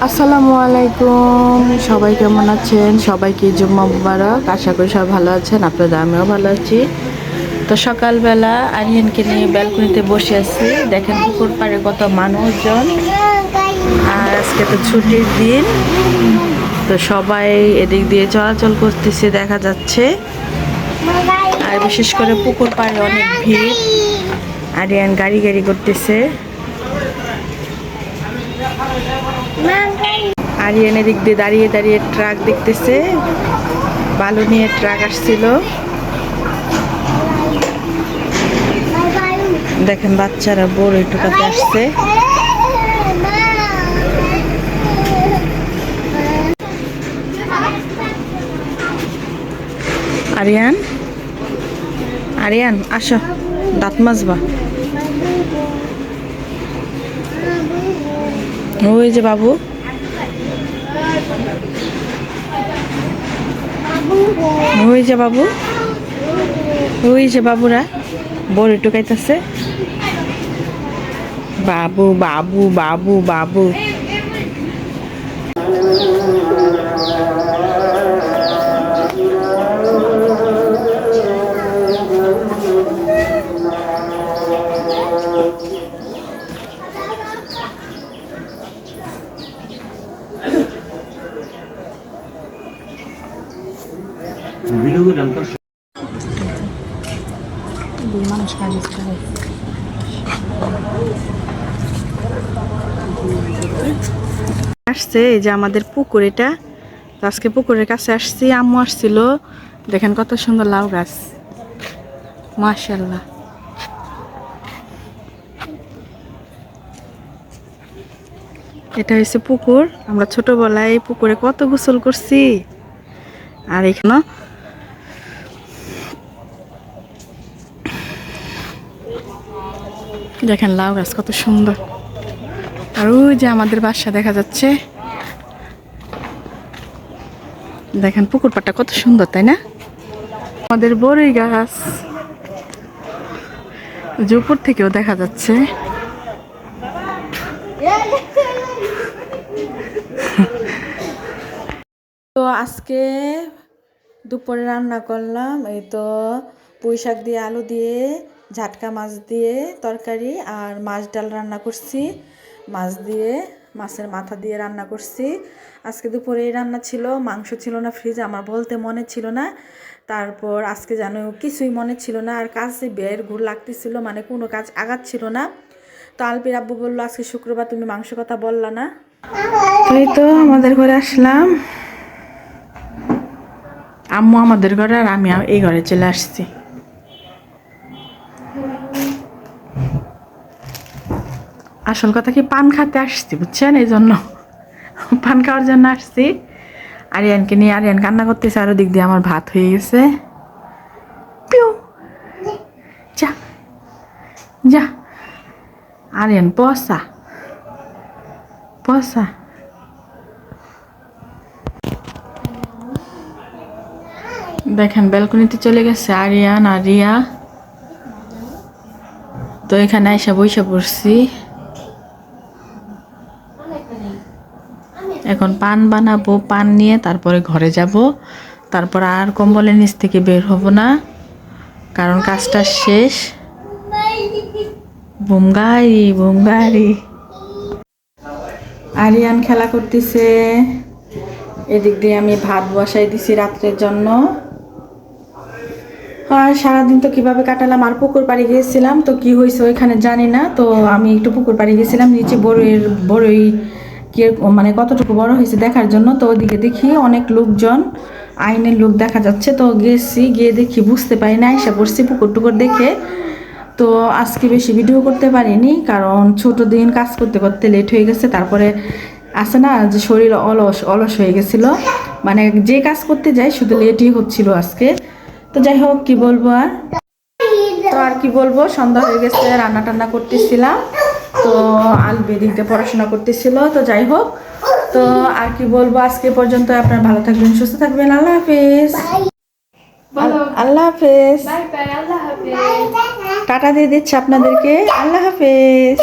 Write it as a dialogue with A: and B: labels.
A: আসসালামু আলাইকুম, সবাই কেমন আছেন? সবাইকে জুম্মা মুবারক। আশা করি সবাই ভালো আছেন, আপনাদের আমিও ভালো আছি। তো সকালবেলা আরিয়ানকে নিয়ে ব্যালকনিতে বসে আছি। দেখেন পুকুর পাড়ে কত মানুষজন, আর আজকে তো ছুটির দিন, তো সবাই এদিক দিয়ে চলাচল করতেছে দেখা যাচ্ছে। আর বিশেষ করে পুকুর পাড়ে অনেক ভিড়, আরিয়ান গাড়ি গাড়ি করতেছে। আরিয়ান এদিক দিয়ে দাঁড়িয়ে দাঁড়িয়ে ট্রাক দেখতেছে, বালু নিয়ে ট্রাক আসছিল। দেখেন বাচ্চারা বড় টুকাতে আসছে। আরিয়ান, আরিয়ান আসো, দাঁত মাজবা। ওই যে বাবু, ওই যে বাবু, ওই যে বাবুরা বড় টুকাইতেছে। বাবু বাবু বাবু বাবু। আসছে এই যে আমাদের পুকুর, এটা তো আজকে পুকুরের কাছে আসছি, আম্মু আসছিল। দেখেন কত সুন্দর লাউ গাছ, মাশাআল্লাহ। এটা হচ্ছে পুকুর, আমরা ছোটবেলায় পুকুরে কত গোসল করছি। আর এখানে দেখেন লাউ গাছ কত সুন্দর। আর ওই যে আমাদের বাসা দেখা যাচ্ছে। দেখেন পুকুর পাড়টা কত সুন্দর, তাই না? আমাদের বড়ই গাছ উপর থেকেও দেখা যাচ্ছে। তো আজকে দুপুরে রান্না করলাম এই তো পুঁই শাক দিয়ে, আলু দিয়ে, ঝাটকা মাছ দিয়ে তরকারি, আর মাছ ডাল রান্না করছি। মাছ দিয়ে, মাছের মাথা দিয়ে রান্না করছি। আজকে দুপুরে এই রান্না ছিল, মাংস ছিল না ফ্রিজে, আমার বলতে মনে ছিল না। তারপর আজকে যেন কিছুই মনে ছিল না, আর কাজে বের ঘুর লাগতেছিল, মানে কোনো কাজ আগাচ্ছিল না। তো আলপির আব্বু বললো আজকে শুক্রবার তুমি মাংস কথা বললা না। এই তো আমাদের ঘরে আসলাম, আম্মু আমাদের ঘরে আর আমি এই ঘরে চলে আসছি। আসল কথা কি, পান খাতে আসছি বুঝছেন, এই জন্য পান খাওয়ার জন্য আসছি। আরিয়ানকে নিয়ে, আরিয়ান কান্না করতেছে, আর ওদিক দিয়ে আমার ভাত হয়ে গেছে। পিউ, যা যা আরিয়ান, পসা পসা। দেখেন ব্যালকনিতে চলে গেছে আরিয়ান আর রিয়া। তো এখানে এসে বসে পড়ছি, এখন পান বানাবো, পান নিয়ে তারপরে ঘরে যাব। তারপর আর কম্বলের নিচ থেকে বের হব না, কারণ কাজটা শেষ। বুমগাড়ি বুমগাড়ি। আরিয়ান খেলা করতেছে, এদিক দিয়ে আমি ভাত বসাই দিছি রাত্রের জন্য। আর সারাদিন তো কিভাবে কাটালাম, আর পুকুর পাড়ে গিয়েছিলাম, তো কি হয়েছে ওইখানে জানি না। তো আমি একটু পুকুর পাড়ে গেছিলাম নিচে বড়ই কে মানে কতটুকু বড় হয়েছে দেখার জন্য। তো ওদিকে দেখি অনেক লোকজন, আইনের লোক দেখা যাচ্ছে। তো গেছি, গিয়ে দেখি বুঝতে পারি না, এসে পড়ছি পুকুর টুকুর দেখে। তো আজকে বেশি ভিডিও করতে পারিনি, কারণ ছোট দিন কাজ করতে করতে লেট হয়ে গেছে। তারপরে আছে না যে শরীর অলস অলস হয়ে গেছিলো, মানে যে কাজ করতে যাই শুধু লেটই হচ্ছিল আজকে। তো যাই হোক, কি বলবো আর, তো আর কি বলবো, সন্ধ্যা হয়ে গেছে, রান্না টান্না করতেছিলাম। তো আলবি দিকতে পড়াশোনা করতেছিল। তো যাই হোক, তো আর কি বলবো, আজকে পর্যন্ত আপনারা ভালো থাকবেন, সুস্থ থাকবেন। আল্লাহ হাফেজ। আল্লাহ হাফেজ। টাটা দিয়ে দিচ্ছি আপনাদেরকে। আল্লাহ হাফেজ।